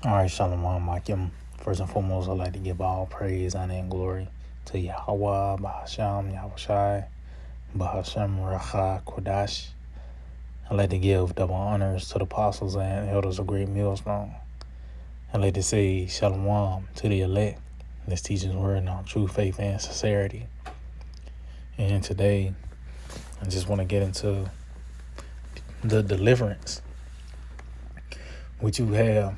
All right, Shalom, Makim. First and foremost, I'd like to give all praise, honor, and glory to Yahweh, Bahasham, Yahushai, Bahasham, Racha, Kodash. I'd like to give double honors to the apostles and elders of Great Millstone. I'd like to say Shalom to the elect. This teaching's word on true faith and sincerity. And today, I just want to get into the deliverance, which you have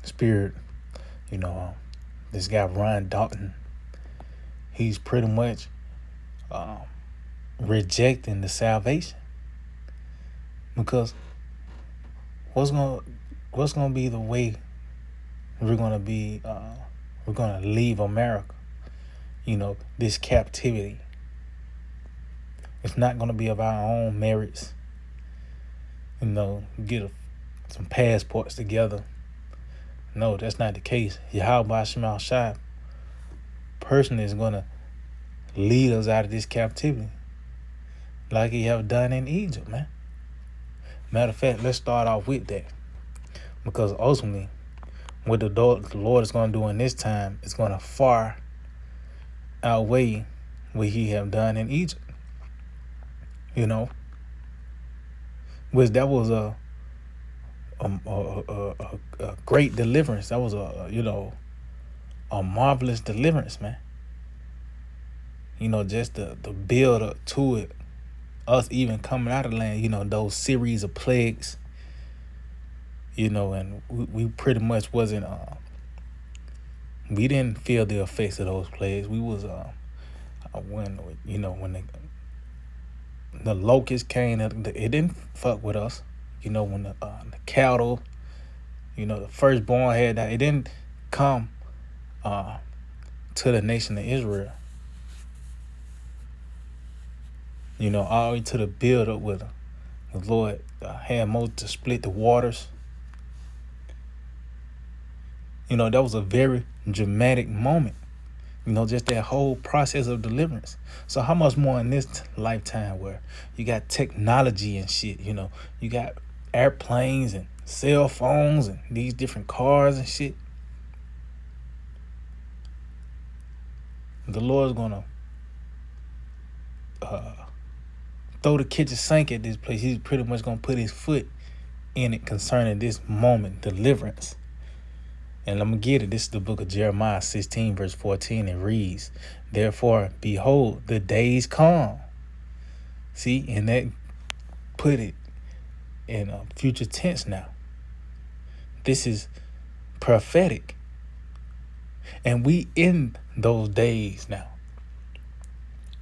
spirit, this guy, Ron Dalton. He's pretty much rejecting the salvation, because what's gonna be the way we're gonna leave America? This captivity. It's not gonna be of our own merits. Get some passports together. No, that's not the case. Yahweh Shema Shai personally is gonna lead us out of this captivity, like he have done in Egypt, man. Matter of fact, let's start off with that, because ultimately, what the Lord is going to do in this time is going to far outweigh what he have done in Egypt. Which that was a great deliverance. That was a marvelous deliverance, man. Just the build up to it, us even coming out of the land, those series of plagues, and we pretty much wasn't, we didn't feel the effects of those plagues. We was, when the locusts came, it didn't fuck with us. When the cattle, the firstborn had that, it didn't come to the nation of Israel. All the way to the build up with the Lord had Moses to split the waters. That was a very dramatic moment. Just that whole process of deliverance. So how much more in this lifetime, where you got technology and shit, you got airplanes and cell phones and these different cars and shit. The Lord's gonna throw the kitchen sink at this place. He's pretty much gonna put his foot in it concerning this moment, deliverance. And I'm going to get it. This is the book of Jeremiah 16, verse 14. It reads, "Therefore, behold, the days come." See, and that put it in a future tense now. This is prophetic. And we in those days now.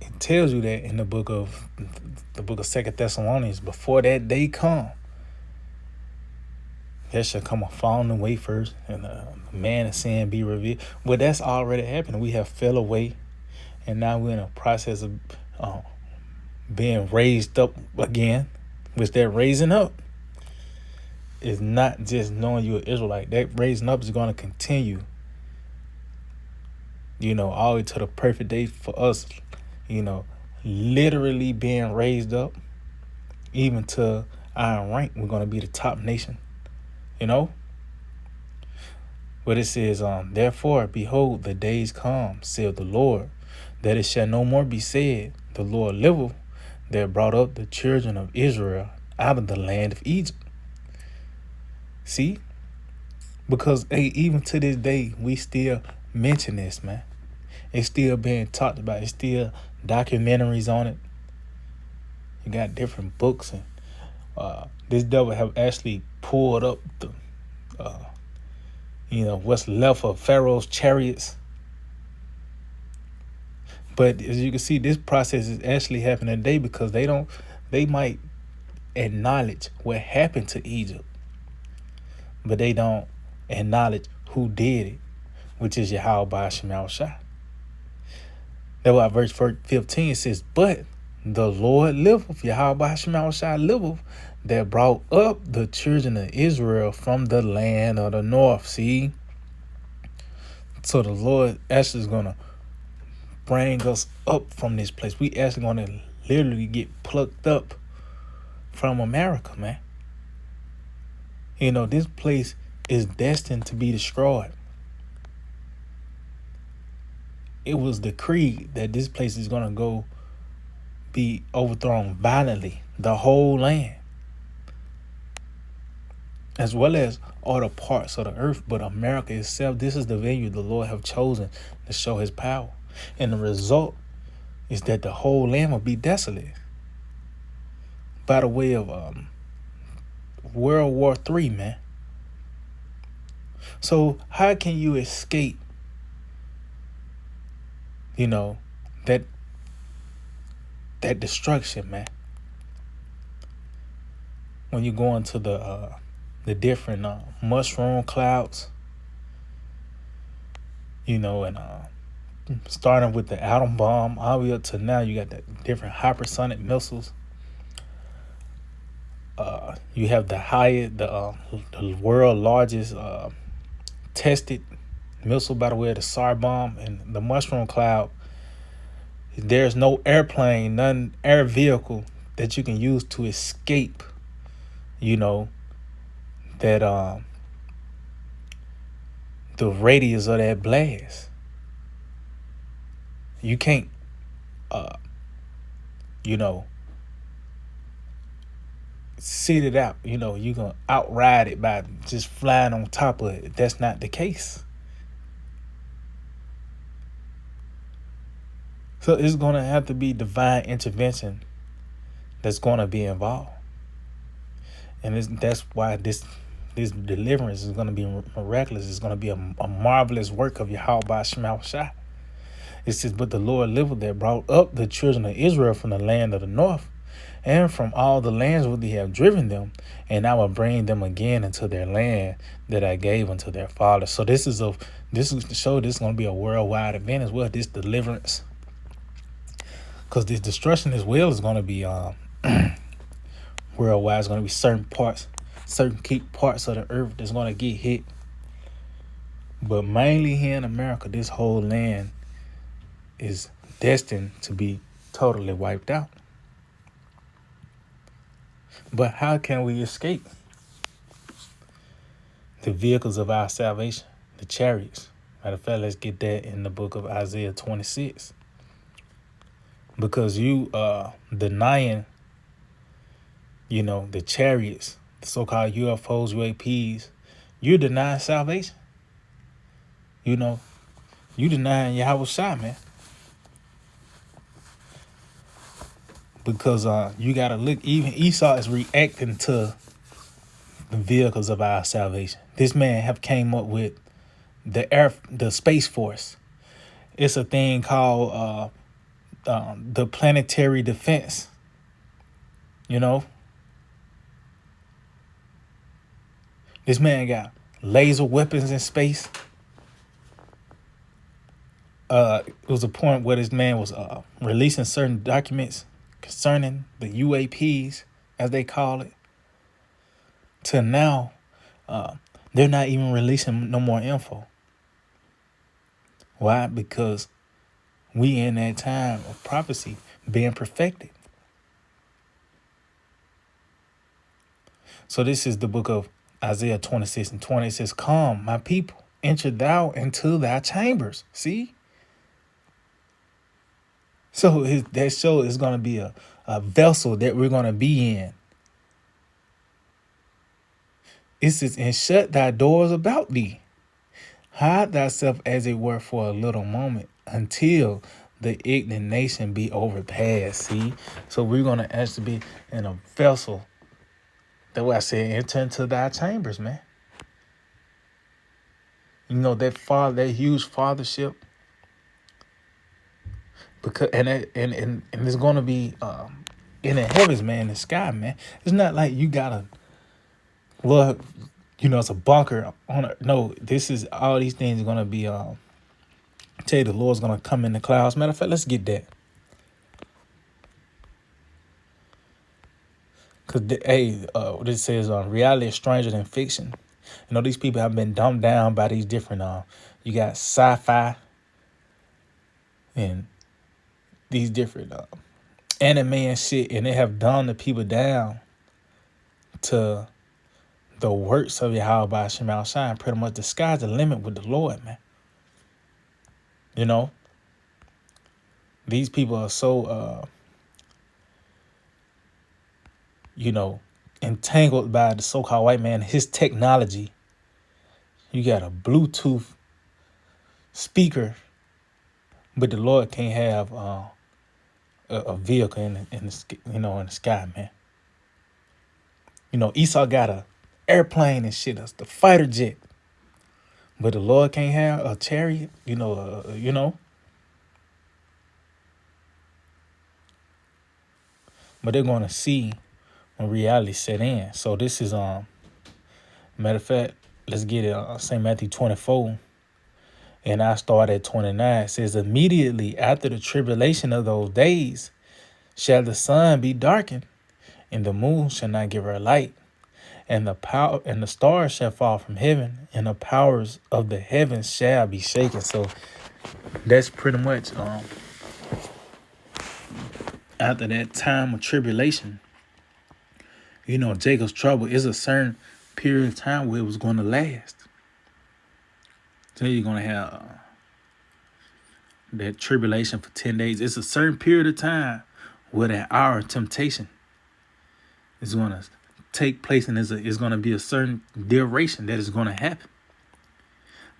It tells you that in the book of 2 Thessalonians, before that day come, there shall come a falling away first, and a man of sin be revealed. Well, that's already happened. We have fell away, and now we're in a process of being raised up again. Which that raising up is not just knowing you're an Israelite. That raising up is going to continue, all the way to the perfect day for us, literally being raised up, even to iron rank. We're going to be the top nation. But it says, "Therefore, behold, the days come, saith the Lord, that it shall no more be said, the Lord liveth, that brought up the children of Israel out of the land of Egypt." See? Because even to this day, we still mention this, man. It's still being talked about. It's still documentaries on it. You got different books, and this devil have actually pulled up the what's left of Pharaoh's chariots. But as you can see, this process is actually happening today, because they might acknowledge what happened to Egypt, but they don't acknowledge who did it, which is Yahweh Shema Shai. That's why verse 15 says, "But the Lord liveth," Yahweh Shema Shai liveth, "that brought up the children of Israel from the land of the north." See? So the Lord actually is going to bring us up from this place. We actually going to literally get plucked up from America, man. This place is destined to be destroyed. It was decreed that this place is going to go be overthrown violently, the whole land, as well as all the parts of the earth. But America itself, this is the venue the Lord have chosen to show his power. And the result is that the whole land will be desolate by the way of World War III, man. So how can you escape, that destruction, man? When you go into the different mushroom clouds, and starting with the atom bomb all the way up to now, you got the different hypersonic missiles. You have the world largest tested missile, by the way, the SAR bomb and the mushroom cloud. There's no airplane, none air vehicle that you can use to escape, that the radius of that blast. You can't, sit it out. You're gonna outride it by just flying on top of it. That's not the case. So it's gonna have to be divine intervention that's gonna be involved, and that's why this deliverance is gonna be miraculous. It's gonna be a marvelous work of Yahweh Shema Shai. It says, but the Lord liveth that brought up the children of Israel from the land of the north, and from all the lands where they have driven them, and I will bring them again into their land that I gave unto their fathers. So this is to show this is going to be a worldwide event as well. This deliverance, because this destruction as well is going to be worldwide. It's going to be certain key parts of the earth that's going to get hit, but mainly here in America, this whole land is destined to be totally wiped out. But how can we escape? The vehicles of our salvation, the chariots. Matter of fact, let's get that in the book of Isaiah 26. Because you denying, the chariots, the so-called UFOs, UAPs, you're denying salvation. You denying Yahweh Shai, man. Because you gotta look, even Esau is reacting to the vehicles of our salvation. This man have came up with the Space Force. It's a thing called the planetary defense. This man got laser weapons in space. It was a point where this man was releasing certain documents concerning the UAPs, as they call it, to now they're not even releasing no more info. Why? Because we in that time of prophecy being perfected. So this is the book of Isaiah 26 and 20. It says, come, my people, enter thou into thy chambers. See? So that show is going to be a vessel that we're going to be in. It says, and shut thy doors about thee. Hide thyself as it were for a little moment until the indignation be overpassed. See? So we're going to actually be in a vessel. That's why I said enter into thy chambers, man. That huge fathership. Because and it's gonna be in the heavens, man, in the sky, man. It's not like you gotta look, it's a bunker on it. No, this is all these things are gonna be tell you the Lord's gonna come in the clouds. Matter of fact, let's get that. Cause what it says reality is stranger than fiction. These people have been dumbed down by these different you got sci-fi and these different anime and shit, and they have dumbed the people down to the works of Yahweh Shema Shine. Pretty much the sky's the limit with the Lord, man. You know, these people are so, entangled by the so-called white man, his technology. You got a Bluetooth speaker, but the Lord can't have a vehicle in the sky, man. Esau got a airplane and shit, the fighter jet, but the Lord can't have a chariot. But they're going to see when reality set in. So this is matter of fact, let's get it. St. Matthew 24, and I start at 29. It says, immediately after the tribulation of those days shall the sun be darkened, and the moon shall not give her light, and the stars shall fall from heaven, and the powers of the heavens shall be shaken. So that's pretty much after that time of tribulation. Jacob's trouble is a certain period of time where it was going to last. So you're going to have that tribulation for 10 days. It's a certain period of time where that hour of temptation is going to take place, and it's going to be a certain duration that is going to happen.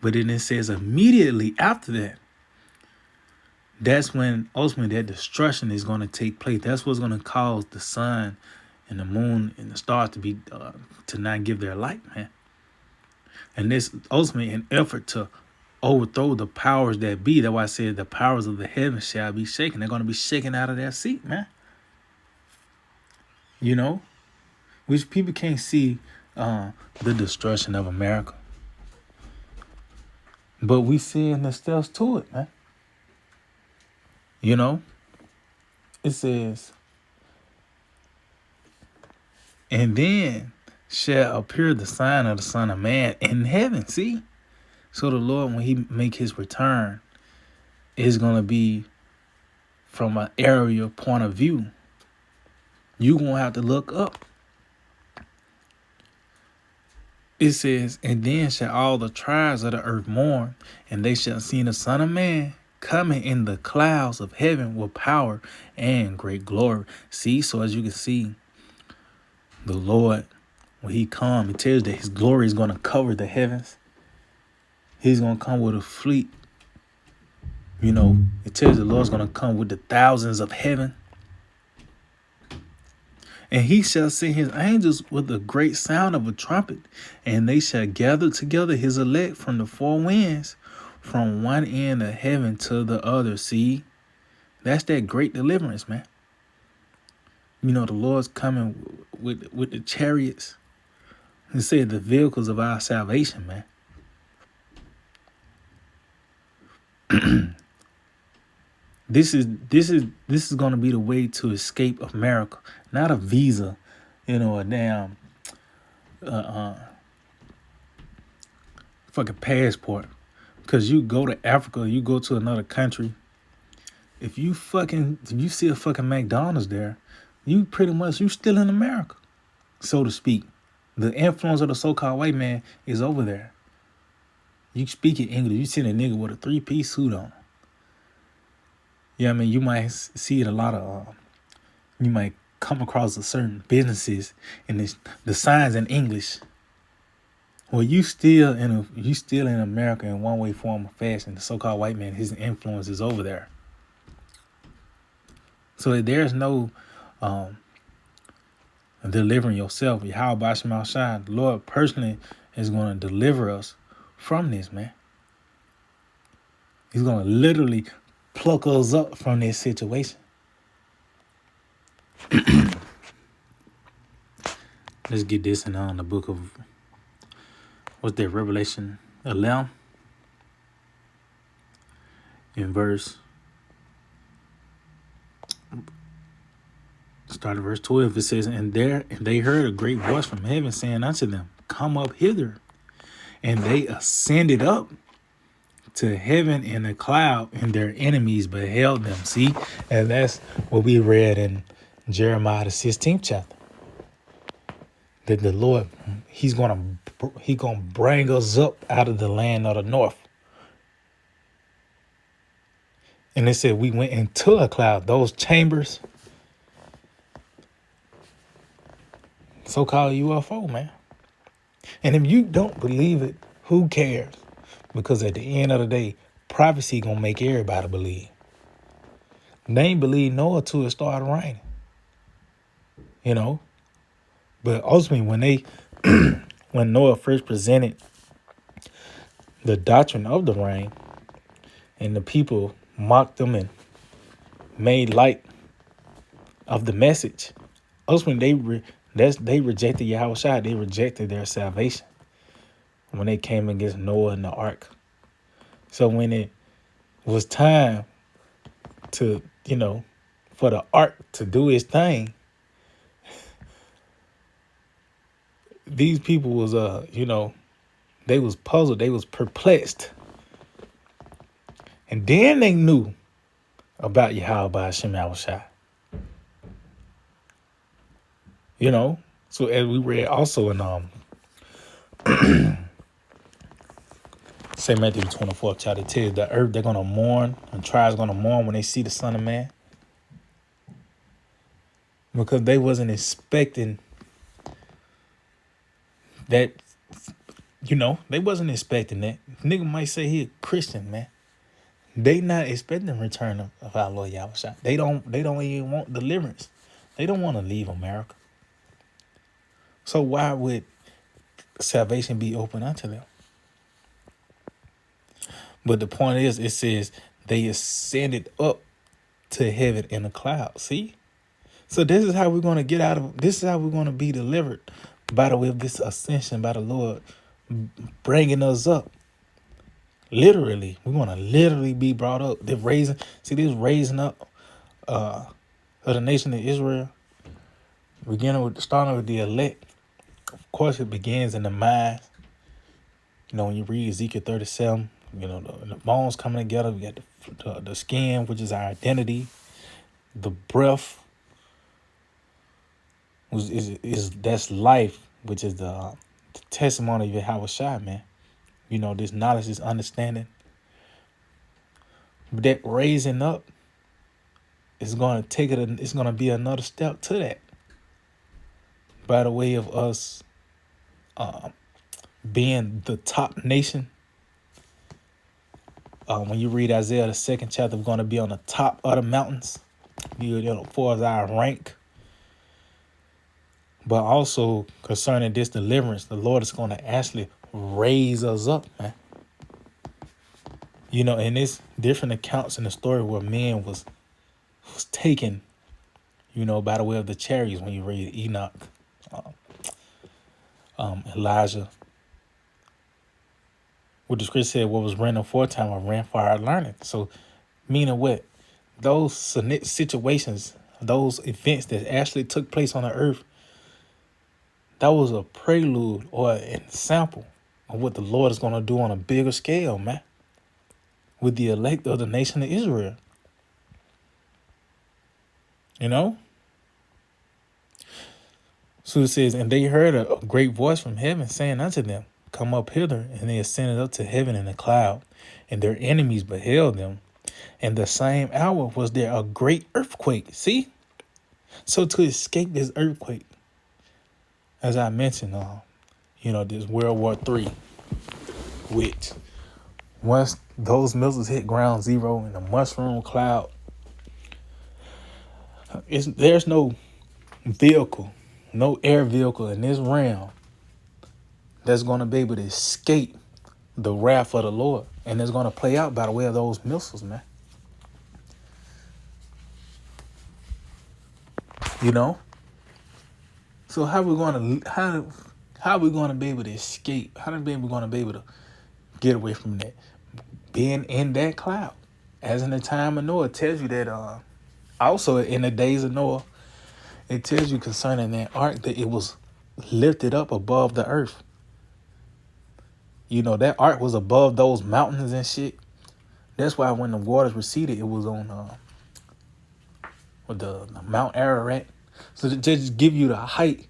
But then it says immediately after that, that's when ultimately that destruction is going to take place. That's what's going to cause the sun and the moon and the stars to be to not give their light, man. And this ultimately an effort to overthrow the powers that be. That's why I said the powers of the heavens shall be shaken. They're going to be shaken out of their seat, man. Which people can't see the destruction of America. But we seeing the steps to it, man. It says, and then shall appear the sign of the Son of Man in heaven. See? So the Lord, when he make his return, is going to be from an aerial point of view. You're going to have to look up. It says, and then shall all the tribes of the earth mourn, and they shall see the Son of Man coming in the clouds of heaven with power and great glory. See, so as you can see, the Lord, when he comes, it tells that his glory is going to cover the heavens. He's going to come with a fleet. It tells the Lord's going to come with the thousands of heaven. And he shall send his angels with a great sound of a trumpet, and they shall gather together his elect from the four winds, from one end of heaven to the other. See, that's that great deliverance, man. The Lord's coming with the chariots. He said the vehicles of our salvation, man. This is going to be the way to escape America, not a visa, a damn fucking passport. Because you go to Africa, you go to another country. If you see a fucking McDonald's there, you still in America, so to speak. The influence of the so-called white man is over there. You speak in English, you see a nigga with a 3-piece suit on. You might see it a lot of, you might come across a certain businesses and the signs in English. Well, you still in America in one way, form, or fashion. The so-called white man, his influence is over there. So there's no delivering yourself. Yahweh Shema Shai, the Lord personally is going to deliver us from this, man. He's going to literally pluck us up from this situation. Let's get this in the book of, what's that, Revelation 11? In start at verse 12, it says, and they heard a great voice from heaven saying unto them, come up hither. And they ascended up to heaven in a cloud, and their enemies beheld them. See, and that's what we read in Jeremiah the 16th chapter. That the Lord he gonna bring us up out of the land of the north. And it said we went into a cloud. Those chambers, so-called UFO, man. And if you don't believe it, who cares? Because at the end of the day, prophecy gonna make everybody believe. They ain't believe Noah till it started raining. You know? But ultimately when Noah first presented the doctrine of the rain, and the people mocked them and made light of the message, ultimately they rejected Yahushua. They rejected their salvation when they came against Noah and the ark. So when it was time to, for the ark to do its thing, these people was they was puzzled, they was perplexed. And then they knew about Yahweh Hashem Yahushua. So as we read also in St. Matthew the 24th chapter, it tells the earth, they're gonna mourn, and tribes gonna mourn when they see the Son of Man. Because they wasn't expecting that, they wasn't expecting that. Nigga might say he a Christian, man. They not expecting the return of our Lord Yahushua. They don't even want deliverance. They don't want to leave America. So why would salvation be open unto them? But the point is, it says they ascended up to heaven in a cloud. See? So this is how we're going to get out of, this is how we're going to be delivered, by the way of this ascension, by the Lord bringing us up. Literally, we're going to literally be brought up. This raising up of the nation of Israel, starting with the elect. Of course, it begins in the mind. When you read Ezekiel 37, the bones coming together. We got the skin, which is our identity. The breath, that's life, which is the testimony of Yahweh Shai, man. This knowledge, this understanding. But that raising up is going to take it. It's going to be another step to that. By the way of us being the top nation. When you read Isaiah, the 2nd chapter, we're going to be on the top of the mountains. For as our rank. But also concerning this deliverance, the Lord is going to actually raise us up, man. And it's different accounts in the story where men was taken, by the way of the chariots. When you read Enoch, Elijah, what the scripture said, what was written aforetime, I ran for our learning. So, meaning what? Those situations, those events that actually took place on the earth, that was a prelude or an example of what the Lord is going to do on a bigger scale, man, with the elect of the nation of Israel. So it says, and they heard a great voice from heaven saying unto them, come up hither. And they ascended up to heaven in a cloud, and their enemies beheld them. And the same hour was there a great earthquake. See? So to escape this earthquake, as I mentioned, this World War III, which once those missiles hit ground zero in the mushroom cloud, there's no vehicle, no air vehicle in this realm that's going to be able to escape the wrath of the Lord. And it's going to play out by the way of those missiles, man. So how are we going to be able to escape? How are we going to be able to get away from that? Being in that cloud. As in the time of Noah, it tells you that also in the days of Noah, it tells you concerning that ark that it was lifted up above the earth. That ark was above those mountains and shit. That's why when the waters receded, it was on the Mount Ararat. So to just give you the height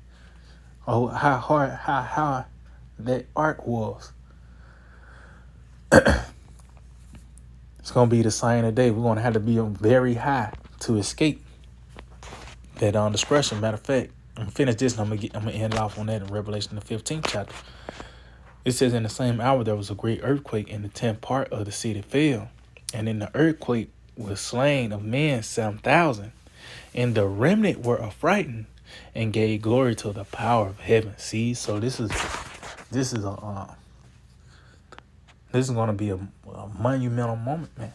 Oh, how hard, how that ark was. It's gonna be the same today. We're gonna have to be on very high to escape that destruction. Matter of fact, I'm gonna finish this and I'm gonna end off on that in Revelation the 15th chapter. It says, in the same hour there was a great earthquake, and the 10th part of the city fell. And in the earthquake was slain of men 7,000, and the remnant were affrighted and gave glory to the power of heaven. See, so this is going to be a monumental moment, man.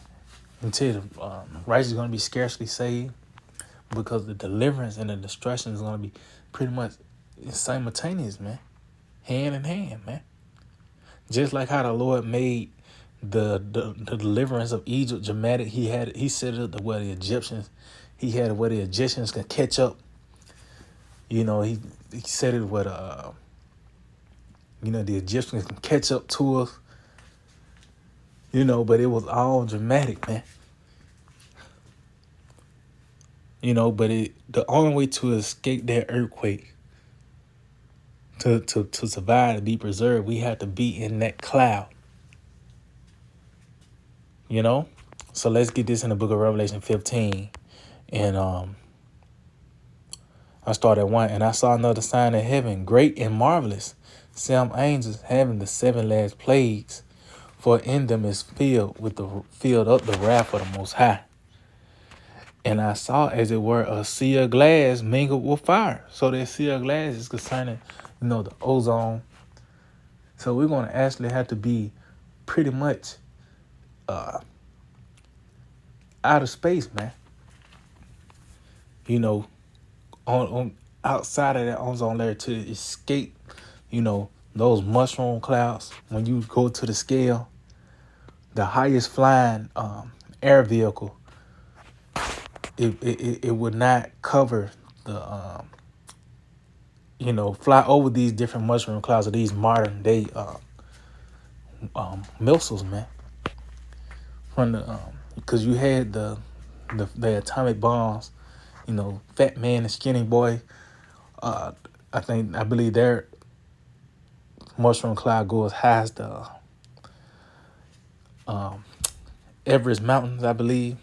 Until the righteous is going to be scarcely saved, because the deliverance and the destruction is going to be pretty much simultaneous, man, hand in hand, man. Just like how the Lord made the deliverance of Egypt dramatic, he set it up to where the Egyptians, he had it where the Egyptians could catch up. You know, he set it where the Egyptians can catch up to us. You know, but it was all dramatic, man. You know, but the only way to escape that earthquake, to survive, to be preserved, we have to be in that cloud. You know? So let's get this in the book of Revelation 15. And I start at 1. And I saw another sign in heaven, great and marvelous, 7 angels having the 7 last plagues, for in them is filled up the wrath of the Most High. And I saw, as it were, a sea of glass mingled with fire. So that sea of glass is concerning, the ozone. So we're going to actually have to be pretty much out of space, man. On outside of that ozone layer to escape, those mushroom clouds. When you go to the scale, the highest flying air vehicle, it would not cover the fly over these different mushroom clouds of these modern day missiles, man. From the because you had the atomic bombs, Fat Man and Skinny Boy. I believe their mushroom cloud goes as high as the Everest Mountains, I believe.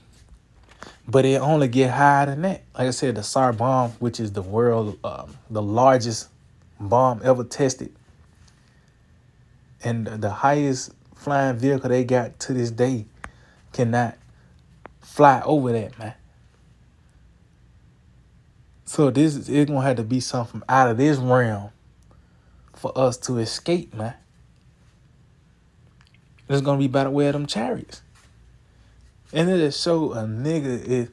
But it only get higher than that. Like I said, the SAR bomb, which is the world, the largest bomb ever tested, and the highest flying vehicle they got to this day cannot fly over that, man. So it's gonna have to be something out of this realm for us to escape, man. It's gonna be by the way of them chariots. And it'll show a nigga is,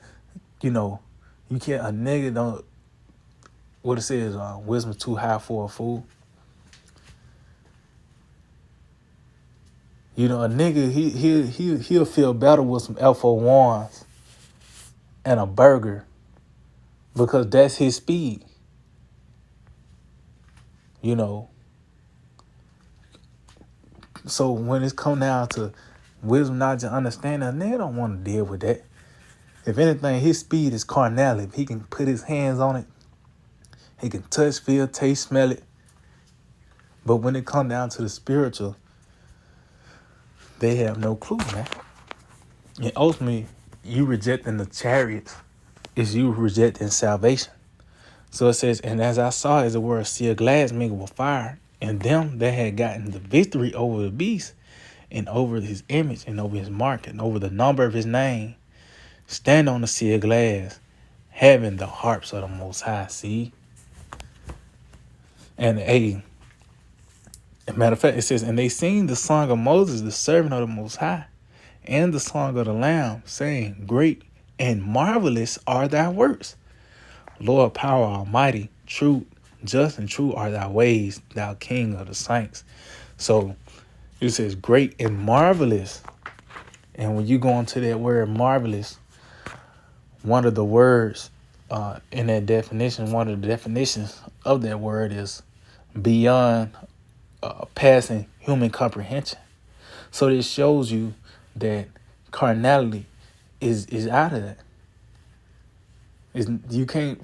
you can't, a nigga don't, what it says, wisdom too high for a fool. A nigga, he'll feel better with some F01s and a burger, because that's his speed. So when it's come down to wisdom, knowledge, and understanding, a nigga don't want to deal with that. If anything, his speed is carnality. If he can put his hands on it, he can touch, feel, taste, smell it. But when it comes down to the spiritual, they have no clue, man. And ultimately, you rejecting the chariots is you rejecting salvation. So it says, and as I saw, as it were, a sea of glass mingled with fire, and them that had gotten the victory over the beast, and over his image, and over his mark, and over the number of his name, stand on the sea of glass, having the harps of the Most High. See? And as a matter of fact, it says, and they sing the song of Moses, the servant of the Most High, and the song of the Lamb, saying, great and marvelous are thy works, Lord power almighty, true, just and true are thy ways, thou King of the saints. So it says great and marvelous. And when you go into that word marvelous, one of the words in that definition, one of the definitions of that word is beyond passing human comprehension. So this shows you that carnality is out of that. You can't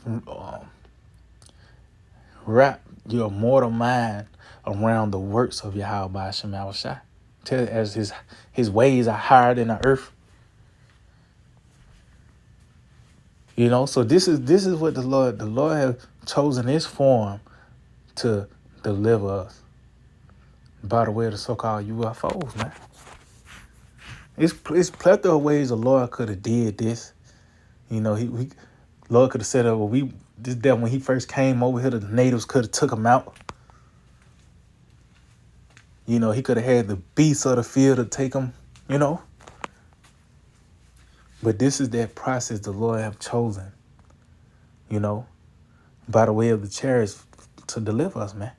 wrap your mortal mind around the works of Yahweh Ba'ashem Yahushua. As his ways are higher than the earth. You know, so this is what the Lord have chosen this form to deliver us by the way of the so-called UFOs, man. It's plethora of ways the Lord could have did this. You know, he Lord could have said, "Oh, that when he first came over here, the natives could have took him out." You know, he could have had the beasts of the field to take him. You know, but this is that process the Lord have chosen. You know, by the way of the chariots to deliver us, man.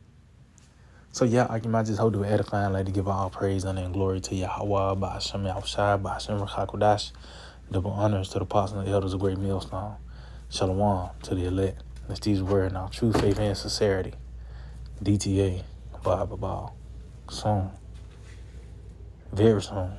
So yeah, I just hope to be edifying, like to give all praise, honor, and glory to Yahweh, Ba'ashem Yahushua, Ba'ashem Rakakodash. Double honors to the apostles and the elders of Great Millstone. Shalom to the elect. That's these words now. True faith and sincerity. DTA. Bye. Soon. Very soon.